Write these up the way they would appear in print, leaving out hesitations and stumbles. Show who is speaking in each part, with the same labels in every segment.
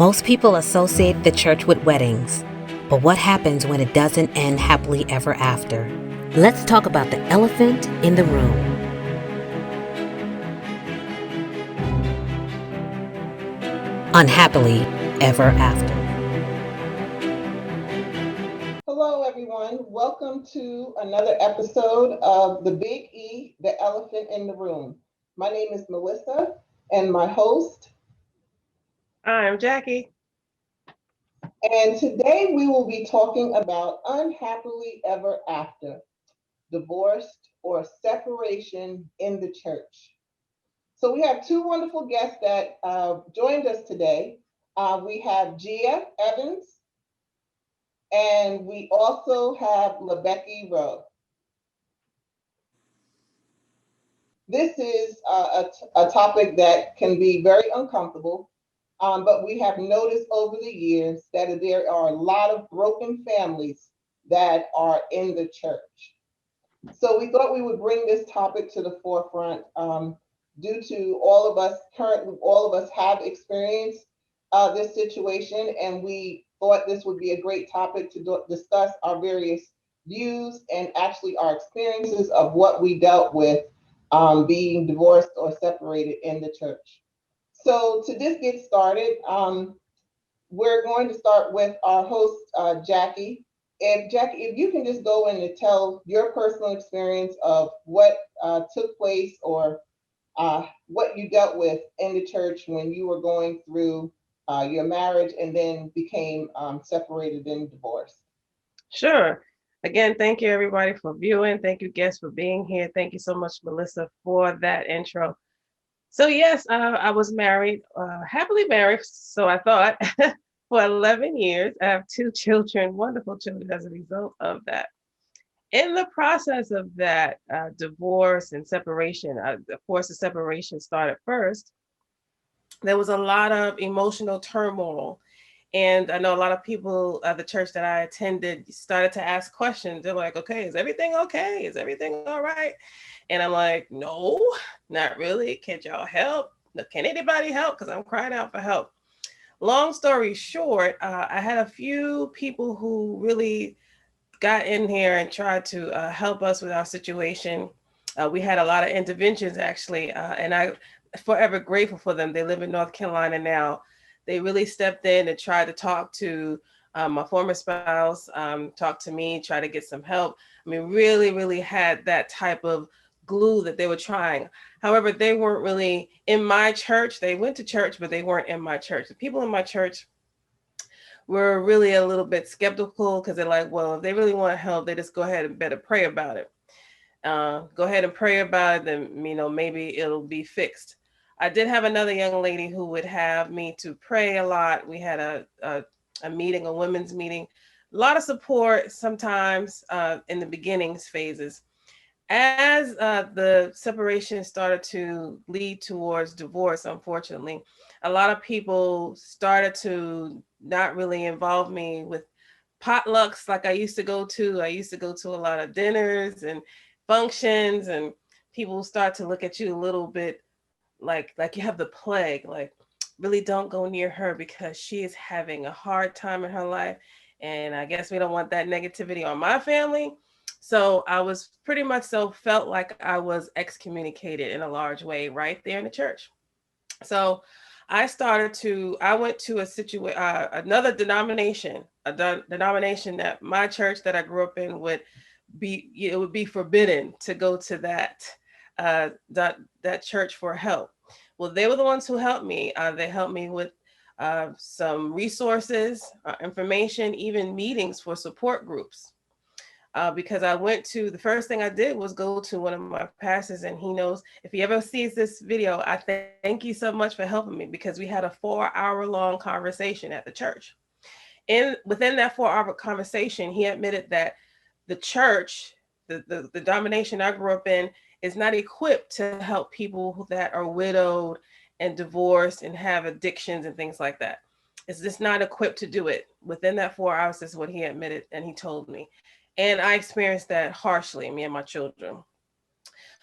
Speaker 1: Most people associate the church with weddings, but what happens when it doesn't end happily ever after? Let's talk about the elephant in the room. Unhappily ever after.
Speaker 2: Hello, everyone. Welcome to another episode of The Big E, the Elephant in the Room. My name is Melissa, and my host.
Speaker 3: I'm Jackie.
Speaker 2: And today we will be talking about unhappily ever after, divorced or separation in the church. So we have two wonderful guests that joined us today. We have Gia Evans, and we also have LaBecky Rowe. This is a topic that can be very uncomfortable, but we have noticed over the years that there are a lot of broken families that are in the church. So we thought we would bring this topic to the forefront due to all of us have experienced this situation, and we thought this would be a great topic to discuss our various views and actually our experiences of what we dealt with being divorced or separated in the church. So to just get started, we're going to start with our host, Jackie. Jackie, if you can just go in and tell your personal experience of what took place or what you dealt with in the church when you were going through your marriage and then became separated and divorced.
Speaker 3: Sure. Again, thank you everybody for viewing. Thank you guests for being here. Thank you so much, Melissa, for that intro. So yes, I was married, happily married. So I thought for 11 years. I have two children, wonderful children as a result of that. In the process of that divorce and separation, of course, the separation started first. There was a lot of emotional turmoil. And I know a lot of people at the church that I attended started to ask questions. They're like, okay, is everything okay? Is everything all right? And I'm like, no, not really. Can't y'all help? Can anybody help? Because I'm crying out for help. Long story short, I had a few people who really got in here and tried to help us with our situation. We had a lot of interventions actually, and I forever grateful for them. They live in North Carolina now. They really stepped in and tried to talk to my former spouse, talk to me, try to get some help. I mean, really, really had that type of glue that they were trying. However, they weren't really in my church. They went to church, but they weren't in my church. The people in my church were really a little bit skeptical because they're like, well, if they really want help, they just go ahead and better pray about it. Go ahead and pray about it, then maybe it'll be fixed. I did have another young lady who would have me to pray a lot. We had a meeting, a women's meeting, a lot of support sometimes in the beginnings phases. As the separation started to lead towards divorce, unfortunately, a lot of people started to not really involve me with potlucks like I used to go to. I used to go to a lot of dinners and functions, and people start to look at you a little bit like you have the plague. Like, really don't go near her because she is having a hard time in her life, and I guess we don't want that negativity on my family. So I was pretty much so felt like I was excommunicated in a large way right there in the church. So I went to another denomination, denomination that my church that I grew up in it would be forbidden to go to that church for help. Well, they were the ones who helped me. They helped me with some resources, information, even meetings for support groups. Because I went to the first thing I did was go to one of my pastors, and he knows if he ever sees this video, I thank you so much for helping me because we had a 4 hour long conversation at the church. Within that 4 hour conversation, he admitted that the church, the domination I grew up in, is not equipped to help people that are widowed and divorced and have addictions and things like that. It's just not equipped to do it. Within that 4 hours, this is what he admitted and he told me. And I experienced that harshly, me and my children.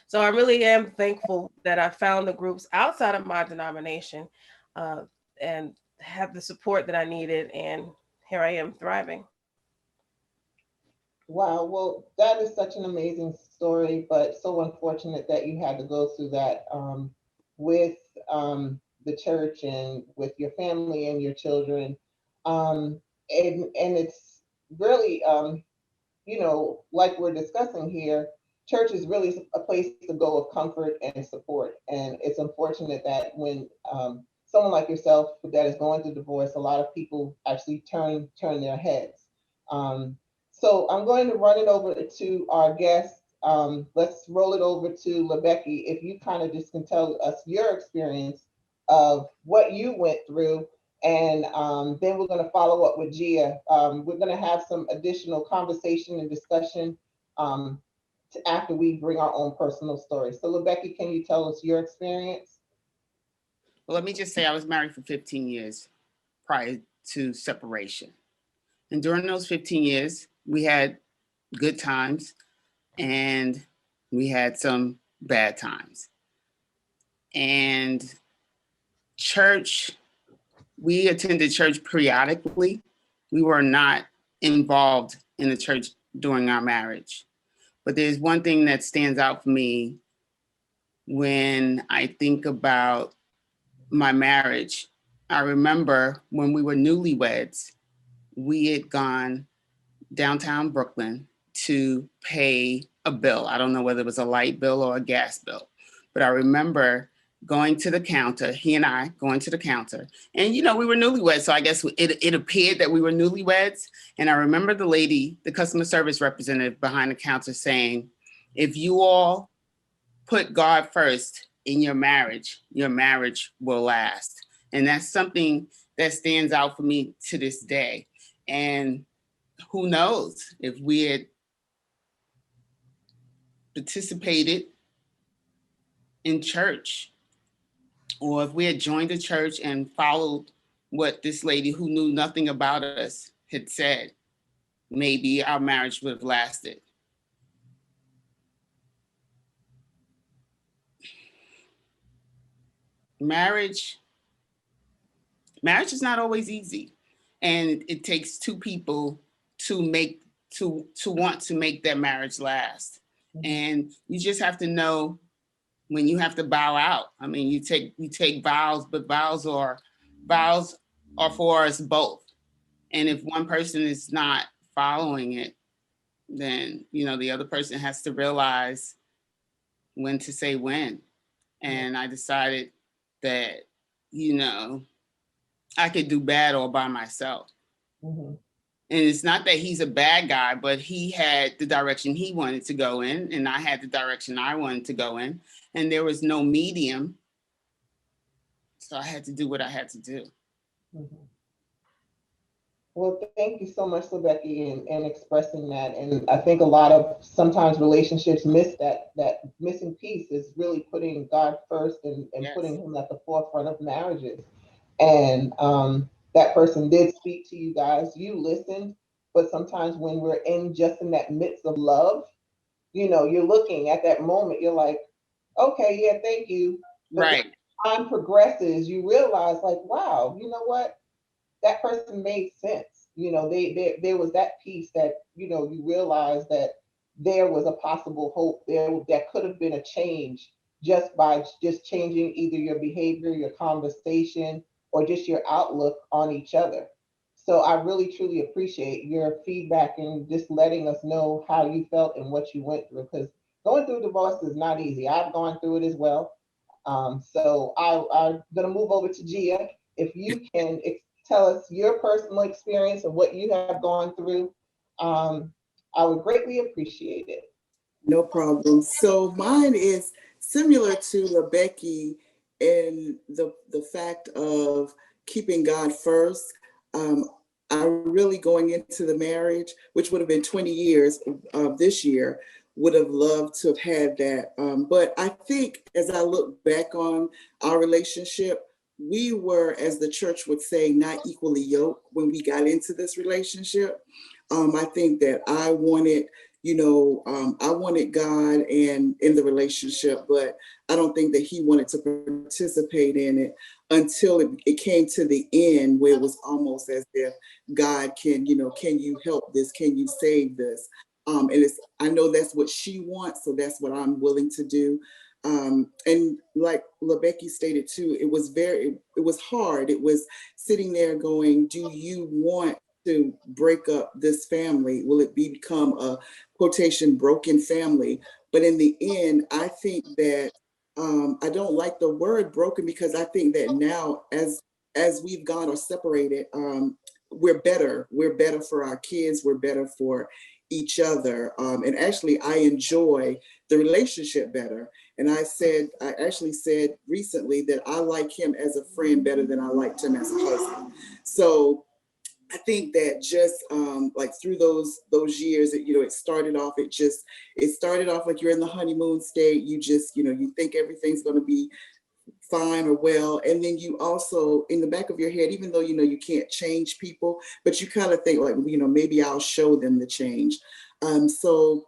Speaker 3: So I really am thankful that I found the groups outside of my denomination, uh, and have the support that I needed, and here I am thriving.
Speaker 2: Wow, well, that is such an amazing story, but so unfortunate that you had to go through that with the church and with your family and your children. Um, and it's really like we're discussing here, church is really a place to go of comfort and support. And it's unfortunate that when someone like yourself that is going through divorce, a lot of people actually turn their heads. Um, so I'm going to run it over to our guest. Let's roll it over to LeBecky. If you kind of just can tell us your experience of what you went through, and then we're going to follow up with Gia. We're going to have some additional conversation and discussion after we bring our own personal stories. So, Rebecca, can you tell us your experience?
Speaker 4: Well, let me just say I was married for 15 years prior to separation. And during those 15 years, we had good times and we had some bad times. And church, we attended church periodically. We were not involved in the church during our marriage. But there's one thing that stands out for me when I think about my marriage. I remember when we were newlyweds, we had gone downtown Brooklyn to pay a bill. I don't know whether it was a light bill or a gas bill, but I remember going to the counter, he and I going to the counter. And, we were newlyweds, so I guess it appeared that we were newlyweds. And I remember the lady, the customer service representative behind the counter saying, if you all put God first in your marriage will last. And that's something that stands out for me to this day. And who knows if we had participated in church or if we had joined the church and followed what this lady who knew nothing about us had said, maybe our marriage would have lasted. Marriage is not always easy, and it takes two people to want to make that marriage last. And you just have to know when you have to bow out. I mean, you take vows, but vows are for us both. And if one person is not following it, then the other person has to realize when to say when. And I decided that I could do bad all by myself.
Speaker 2: Mm-hmm.
Speaker 4: And it's not that he's a bad guy, but he had the direction he wanted to go in, and I had the direction I wanted to go in, and there was no medium. So I had to do what I had to do.
Speaker 2: Mm-hmm. Well, thank you so much, Rebecca, in expressing that. And I think a lot of sometimes relationships miss that missing piece is really putting God first and
Speaker 4: Yes.
Speaker 2: putting him at the forefront of marriages. And that person did speak to you guys. You listened, but sometimes when we're in that midst of love, you're looking at that moment, you're like, okay, yeah, thank you. But
Speaker 4: Right.
Speaker 2: as time progresses, you realize, like, wow, you know what? That person made sense. There was that piece that, you realize that there was a possible hope there that could have been a change just by just changing either your behavior, your conversation, or just your outlook on each other. So I really truly appreciate your feedback and just letting us know how you felt and what you went through, because going through divorce is not easy. I've gone through it as well. So I'm going to move over to Gia. If you can tell us your personal experience of what you have gone through, I would greatly appreciate it.
Speaker 5: No problem. So mine is similar to LeBecky in the fact of keeping God first. I really going into the marriage, which would have been 20 years this year, would have loved to have had that. But I think as I look back on our relationship, we were, as the church would say, not equally yoked when we got into this relationship. I think that I wanted I wanted God and in the relationship, but I don't think that he wanted to participate in it until it came to the end, where it was almost as if God can you help this? Can you save this? I know that's what she wants, so that's what I'm willing to do. And like LaBecky stated too, it was hard. It was sitting there going, do you want to break up this family? Will it become a quotation broken family? But in the end, I think that I don't like the word broken, because I think that now as we've gone or separated, we're better. We're better for our kids. We're better for each other. And actually, I enjoy the relationship better. And I actually said recently that I like him as a friend better than I liked him as a husband. So I think that just like through those years, it started off. It started off like you're in the honeymoon state. You think everything's going to be fine or well, and then you also in the back of your head, even though you can't change people, but you kind of think like maybe I'll show them the change. So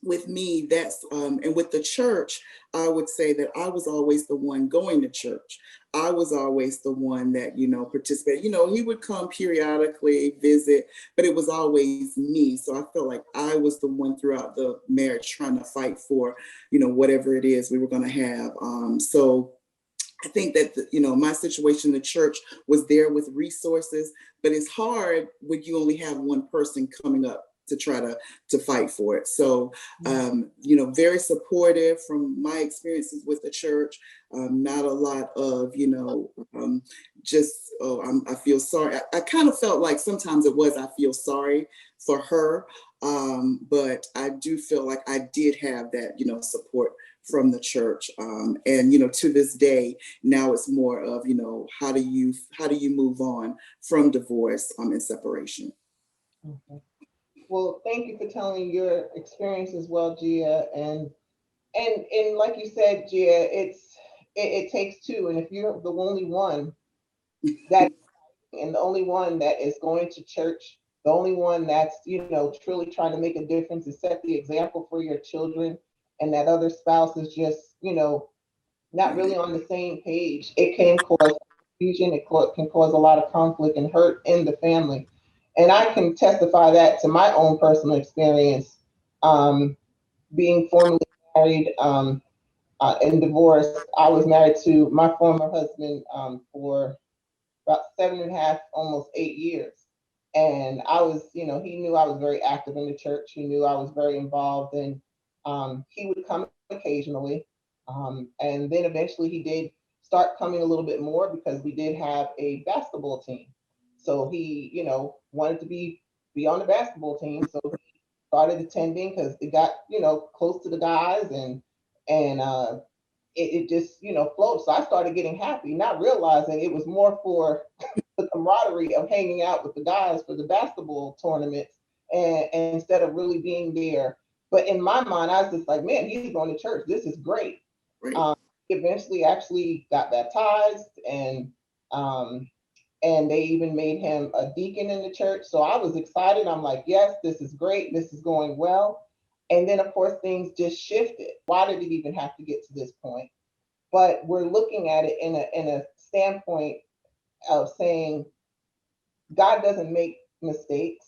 Speaker 5: with me, that's and with the church, I would say that I was always the one going to church. I was always the one that participated. He would come periodically visit, but it was always me. So I felt like I was the one throughout the marriage trying to fight for whatever it is we were going to have. So I think that my situation, the church was there with resources, but it's hard when you only have one person coming up to try to fight for it. So, very supportive from my experiences with the church. Not a lot of, I feel sorry. I kind of felt like sometimes it was, I feel sorry for her. But I do feel like I did have that, support from the church. And, to this day, now it's more of, how do you move on from divorce and separation?
Speaker 2: Okay. Well, thank you for telling your experience as well, Gia. And like you said, Gia, it takes two. And if you're the only one that and the only one that is going to church, the only one that's, truly trying to make a difference and set the example for your children, and that other spouse is just, not really on the same page, it can cause confusion. Can cause a lot of conflict and hurt in the family. And I can testify that to my own personal experience, being formerly married and divorced. I was married to my former husband for about 7.5, almost 8 years. And I was, he knew I was very active in the church. He knew I was very involved, and he would come occasionally. And then eventually he did start coming a little bit more because we did have a basketball team. So he, wanted to be on the basketball team. So he started attending because it got, close to the guys, and it just, flowed. So I started getting happy, not realizing it was more for the camaraderie of hanging out with the guys for the basketball tournaments, and instead of really being there. But in my mind, I was just like, man, he's going to church. This is great.
Speaker 5: Right.
Speaker 2: Eventually, actually got baptized, um, and they even made him a deacon in the church. So I was excited. I'm like, yes, this is great. This is going well. And then, of course, things just shifted. Why did it even have to get to this point? But we're looking at it in a standpoint of saying God doesn't make mistakes.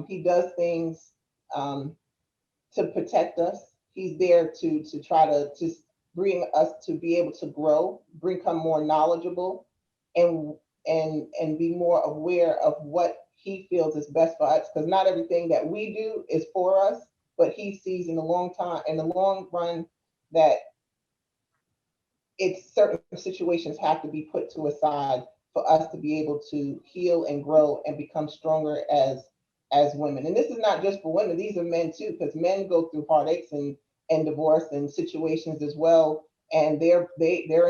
Speaker 2: He does things to protect us. He's there to try to just bring us to be able to grow, become more knowledgeable, and and be more aware of what He feels is best for us. Because not everything that we do is for us, but He sees in the long run, that it's certain situations have to be put to a side for us to be able to heal and grow and become stronger as women. And this is not just for women; these are men too, because men go through heartaches and divorce and situations as well, and they're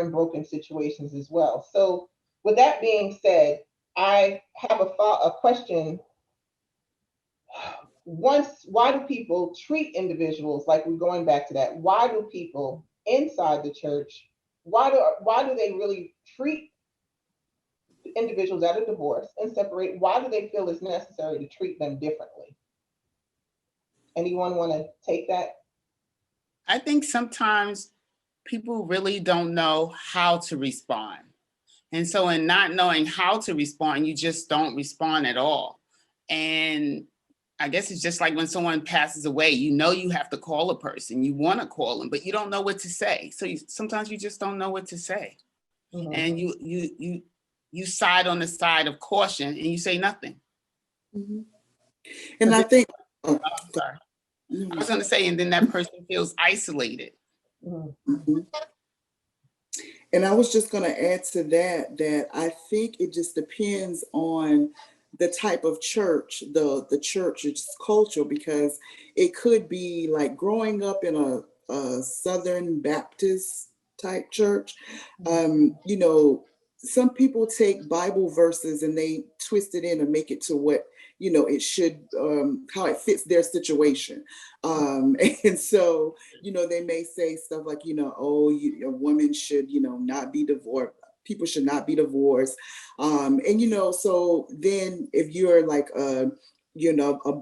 Speaker 2: in broken situations as well. So, with that being said, I have a question. Why do people treat individuals, like we're going back to that? Why do people inside the church, why do they really treat individuals that are divorced and separate? Why do they feel it's necessary to treat them differently? Anyone want to take that?
Speaker 4: I think sometimes people really don't know how to respond. And so in not knowing how to respond, you just don't respond at all. And I guess it's just like when someone passes away, you know you have to call a person, you want to call them, but you don't know what to say. So sometimes you just don't know what to say.
Speaker 2: Mhm.
Speaker 4: And you side on the side of caution and you say nothing.
Speaker 5: Mhm. And I think, oh,
Speaker 4: I'm sorry.
Speaker 5: no,
Speaker 4: I was going to say, and then that person feels isolated.
Speaker 2: Mhm.
Speaker 5: mhm. And I was just going to add to that, that I think it just depends on the type of church, the church's culture, because it could be like growing up in a Southern Baptist type church. You know, some people take Bible verses and they twist it in and make it to what, you know, it should, how it fits their situation. And so, you know, they may say stuff like, you know, oh, a woman should, you know, not be divorced. People should not be divorced. And, you know, so then if you're like, you know, a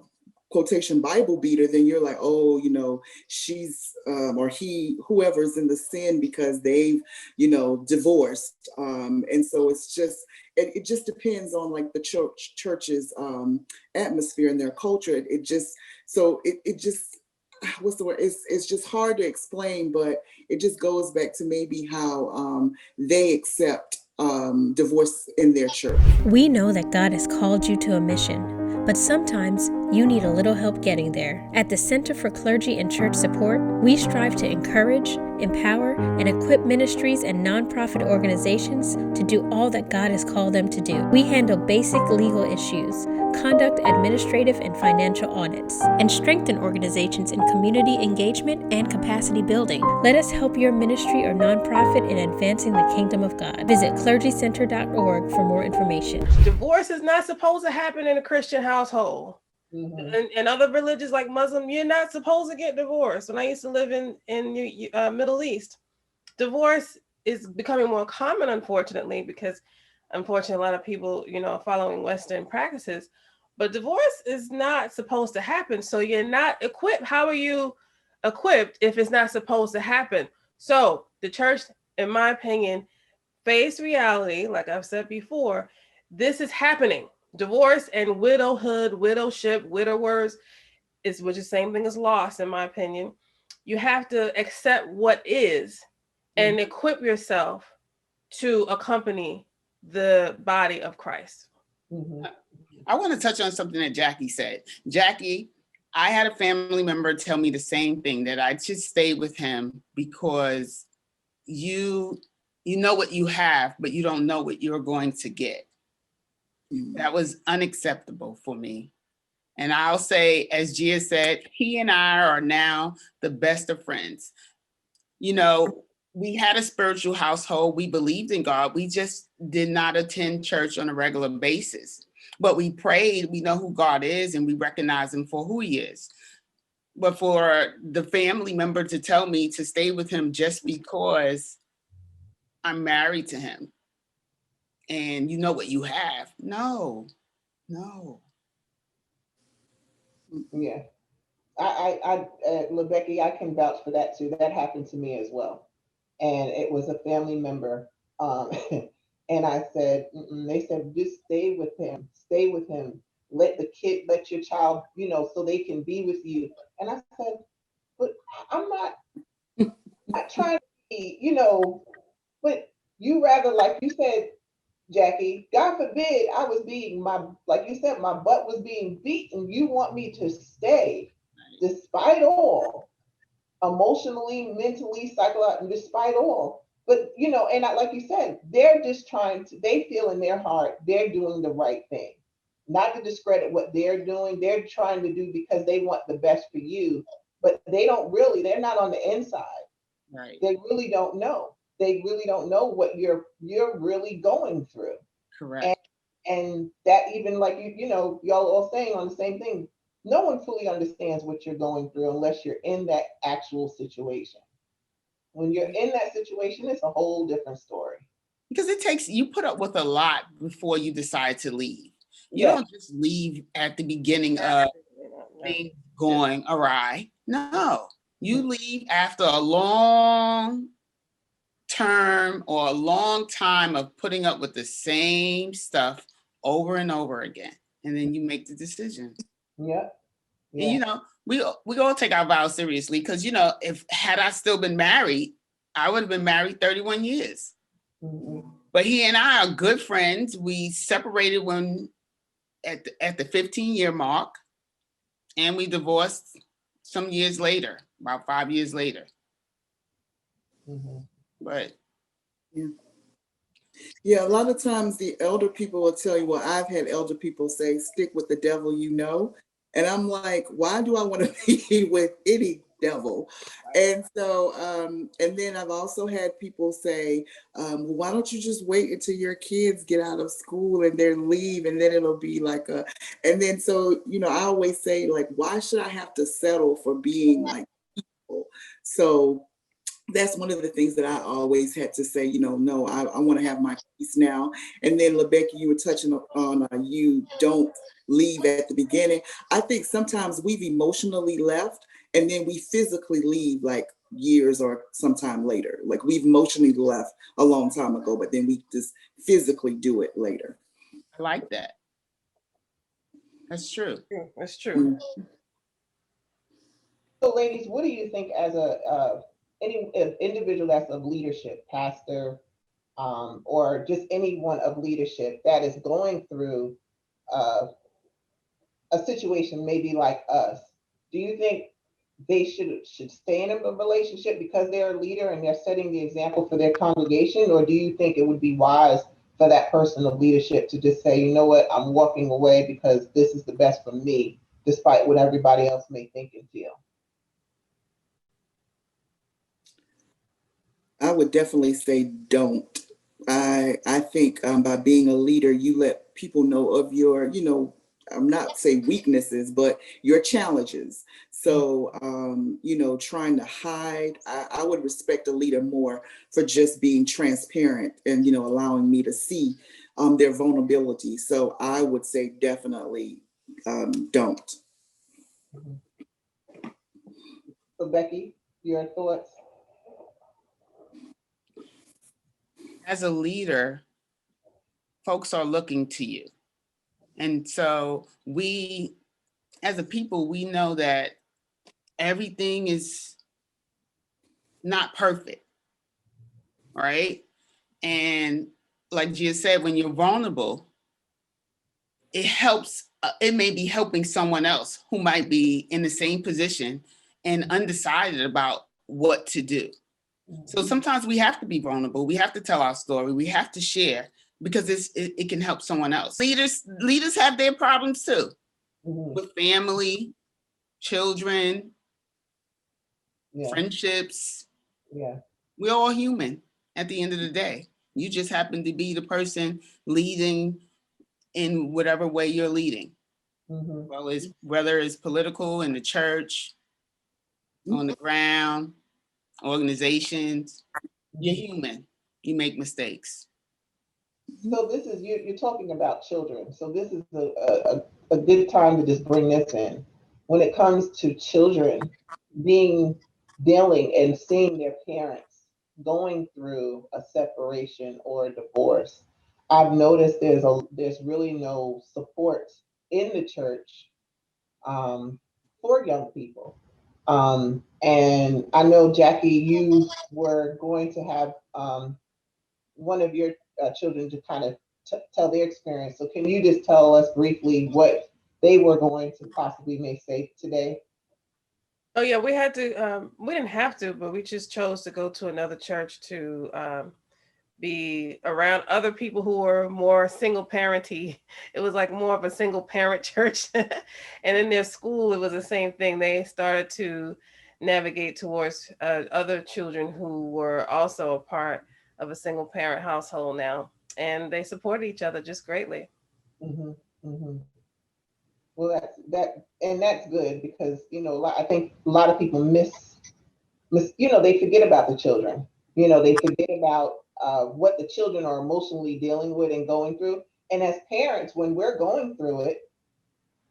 Speaker 5: quotation Bible beater, then you're like, oh, you know, she's or he, whoever's in the sin because they've, you know, divorced. And so it's just, it just depends on like the church's atmosphere and their culture. It just, so it just, what's the word? It's just hard to explain, but it just goes back to maybe how they accept divorce in their church.
Speaker 6: We know that God has called you to a mission, but sometimes you need a little help getting there. At the Center for Clergy and Church Support, we strive to encourage, empower, and equip ministries and nonprofit organizations to do all that God has called them to do. We handle basic legal issues, conduct administrative and financial audits, and strengthen organizations in community engagement and capacity building. Let us help your ministry or nonprofit in advancing the kingdom of God. Visit clergycenter.org for more information.
Speaker 3: Divorce is not supposed to happen in a Christian household.
Speaker 2: Mhm.
Speaker 3: And other religions like Muslim, you're not supposed to get divorced. When I used to live in Middle East, divorce is becoming more common, unfortunately, because unfortunately a lot of people, you know, are following Western practices. But divorce is not supposed to happen. So you're not equipped. How are you equipped if it's not supposed to happen? So the church, in my opinion, face reality, like I've said before, this is happening. Divorce and widowhood, widowship, widowers which is the same thing as loss, in my opinion. You have to accept what is and equip yourself to accompany the body of Christ.
Speaker 2: Mhm.
Speaker 4: I want to touch on something that Jackie said. Jackie, I had a family member tell me the same thing, that I should stay with him because you know what you have, but you don't know what you're going to get. That was unacceptable for me. And I'll say, as Gia said, he and I are now the best of friends. You know, we had a spiritual household. We believed in God. We just did not attend church on a regular basis. But we prayed. We know who God is and we recognize him for who he is. But for the family member to tell me to stay with him just because I'm married to him and you know what you have. No.
Speaker 2: Yeah. LeBecky, I can vouch for that too. That happened to me as well. And it was a family member. And I said, they said, just stay with him. Let your child, you know, so they can be with you. And I said, but I'm not trying to be, you know, but you rather, like you said, Jackie, God forbid I was being like you said, my butt was being beaten. You want me to stay despite all, emotionally, mentally, psychologically, despite all. But, you know, and like you said, they're just they feel in their heart, they're doing the right thing. Not to discredit what they're doing, they're trying to do because they want the best for you, but they're not on the inside.
Speaker 4: Right.
Speaker 2: They really don't know. They really don't know what you're really going through.
Speaker 4: Correct.
Speaker 2: And that, even like you know, y'all all saying on the same thing, no one fully understands what you're going through unless you're in that actual situation. When you're in that situation, it's a whole different story.
Speaker 4: Because you put up with a lot before you decide to leave. You
Speaker 2: Yeah.
Speaker 4: don't just leave at the beginning of things going awry. No, you leave after a long term or a long time of putting up with the same stuff over and over again, and then you make the decision.
Speaker 2: Yeah.
Speaker 4: And you know, we all take our vows seriously, because you know, if had I still been married, I would have been married 31 years. But he and I are good friends. We separated when at the 15-year mark, and we divorced some years later, about 5 years later. But
Speaker 5: yeah, a lot of times the elder people will tell you, well, I've had elder people say, stick with the devil you know. And I'm like, why do I want to be with any devil? And so, and then I've also had people say, well, why don't you just wait until your kids get out of school and then leave, and then it'll be like a, and then so, you know, I always say, like, why should I have to settle for being like people? So that's one of the things that I always had to say, you know, no, I want to have my peace now. And then LaBecca, you were touching on you don't leave at the beginning. I think sometimes we've emotionally left and then we physically leave like years or sometime later. Like we've emotionally left a long time ago, but then we just physically do it later.
Speaker 4: I like that. That's true.
Speaker 3: That's true.
Speaker 2: So, ladies, what do you think as any individual that's of leadership, pastor, or just anyone of leadership that is going through a situation maybe like us? Do you think they should stay in a relationship because they're a leader and they're setting the example for their congregation, or do you think it would be wise for that person of leadership to just say, you know what, I'm walking away because this is the best for me, despite what everybody else may think and feel?
Speaker 5: I would definitely say don't. I think by being a leader, you let people know of your, you know, I'm not say weaknesses, but your challenges. So, you know, trying to hide, I would respect a leader more for just being transparent and, you know, allowing me to see their vulnerability. So I would say definitely don't.
Speaker 2: So Becky, your thoughts?
Speaker 4: As a leader, folks are looking to you. And so we, as a people, we know that everything is not perfect, right? And like Gia said, when you're vulnerable, it helps, it may be helping someone else who might be in the same position and undecided about what to do. So sometimes we have to be vulnerable. We have to tell our story. We have to share because it can help someone else. Leaders have their problems too, with family, children, friendships.
Speaker 2: Yeah.
Speaker 4: We're all human at the end of the day. You just happen to be the person leading in whatever way you're leading. Well, whether it's political, in the church, on the ground, organizations, you're human. You make mistakes.
Speaker 2: So this is, you're talking about children. So this is a good time to just bring this in. When it comes to children dealing and seeing their parents going through a separation or a divorce, I've noticed there's really no support in the church for young people. And I know, Jackie, you were going to have one of your children to kind of tell their experience. So can you just tell us briefly what they were going to possibly may say today?
Speaker 3: Oh yeah, we had to. We didn't have to, but we just chose to go to another church to be around other people who were more single parenty. It was like more of a single parent church. And in their school, it was the same thing. They started to navigate towards other children who were also a part of a single parent household now. And they supported each other just greatly.
Speaker 2: Well, that's good because, you know, I think a lot of people you know, they forget about the children. You know, they forget about what the children are emotionally dealing with and going through. And as parents, when we're going through it,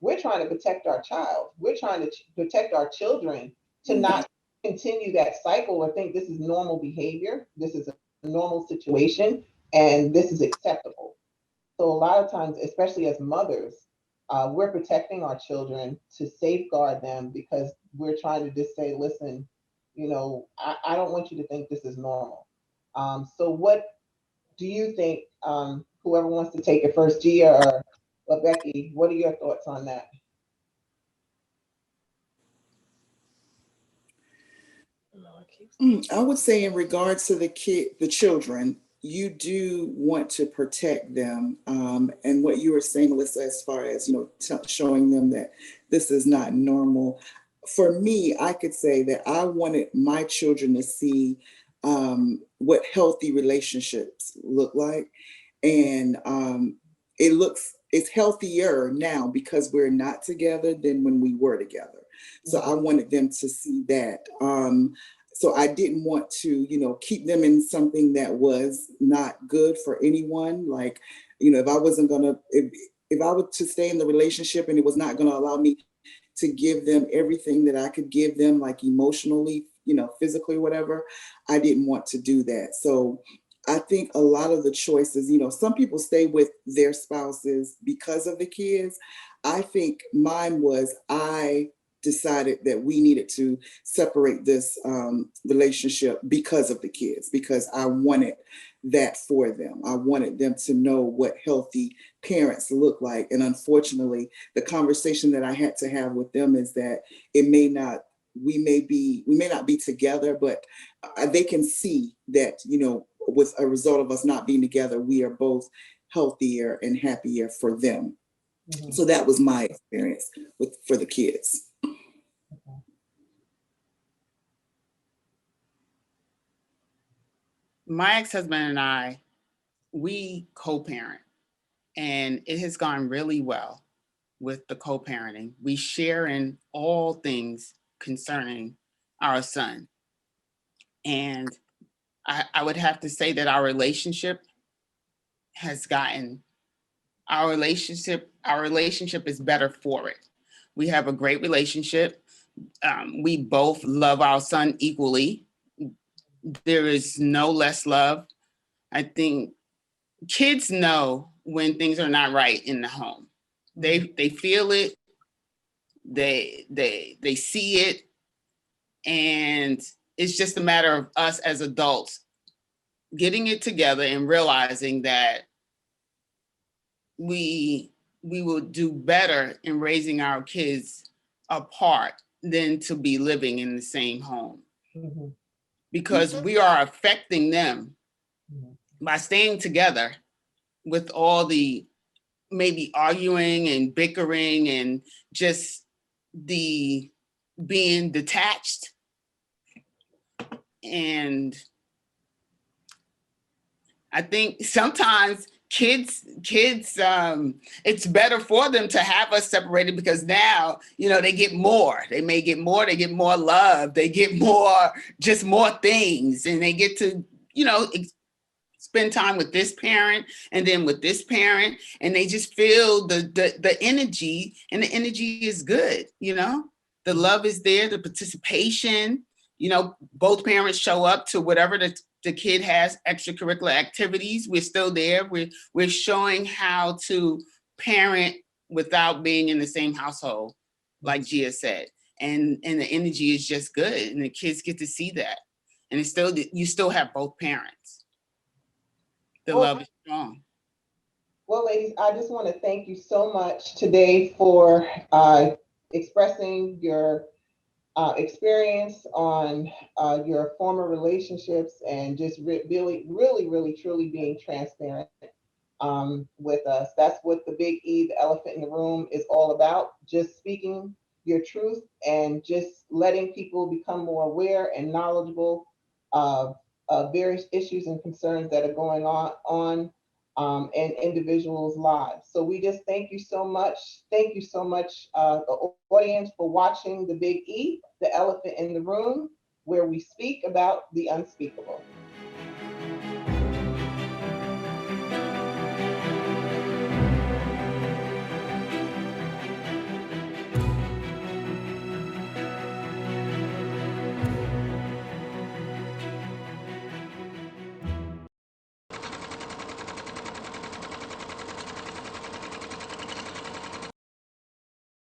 Speaker 2: we're trying to protect our child. We're trying to protect our children to not continue that cycle or think this is normal behavior, this is a normal situation, and this is acceptable. So a lot of times, especially as mothers, we're protecting our children to safeguard them because we're trying to just say, listen, I don't want you to think this is normal. So what do you think, whoever wants to take it first, Gia or Becky, what are your thoughts on that?
Speaker 5: I would say in regards to the children, you do want to protect them. And what you were saying, Alyssa, as far as, showing them that this is not normal. For me, I could say that I wanted my children to see what healthy relationships look like. And it's healthier now because we're not together than when we were together. So I wanted them to see that. So I didn't want to, keep them in something that was not good for anyone. Like, if I wasn't gonna, if I were to stay in the relationship and it was not gonna allow me to give them everything that I could give them, like emotionally, physically, whatever, I didn't want to do that. So I think a lot of the choices, some people stay with their spouses because of the kids. I think mine was, I decided that we needed to separate this relationship because of the kids, because I wanted that for them. I wanted them to know what healthy parents look like. And unfortunately, the conversation that I had to have with them is that we may not be together, but they can see that, with a result of us not being together, we are both healthier and happier for them. Mm-hmm. So that was my experience for the kids.
Speaker 4: My ex-husband and I, we co-parent, and it has gone really well with the co-parenting. We share in all things concerning our son. And I would have to say that our relationship is better for it. We have a great relationship. We both love our son equally. There is no less love. I think kids know when things are not right in the home. They feel it. They see it, and it's just a matter of us as adults getting it together and realizing that we will do better in raising our kids apart than to be living in the same home. Mm-hmm. Because we are affecting them by staying together with all the maybe arguing and bickering and just the being detached. And I think sometimes kids, it's better for them to have us separated because now, they get more. They may get more. They get more love. They get just more things, and they get to, spend time with this parent and then with this parent, and they just feel the energy, and the energy is good. The love is there, the participation. Both parents show up to whatever the kid has extracurricular activities. We're still there. We're showing how to parent without being in the same household, like Gia said. And the energy is just good, and the kids get to see that. And you still have both parents. The love is strong.
Speaker 2: Well, ladies, I just want to thank you so much today for expressing your experience on your former relationships and just really, truly being transparent with us. That's what the Big E, the elephant in the room, is all about. Just speaking your truth and just letting people become more aware and knowledgeable of various issues and concerns that are going on in individuals' lives. So we just thank you so much. Thank you so much, the audience, for watching the Big E, the elephant in the room, where we speak about the unspeakable.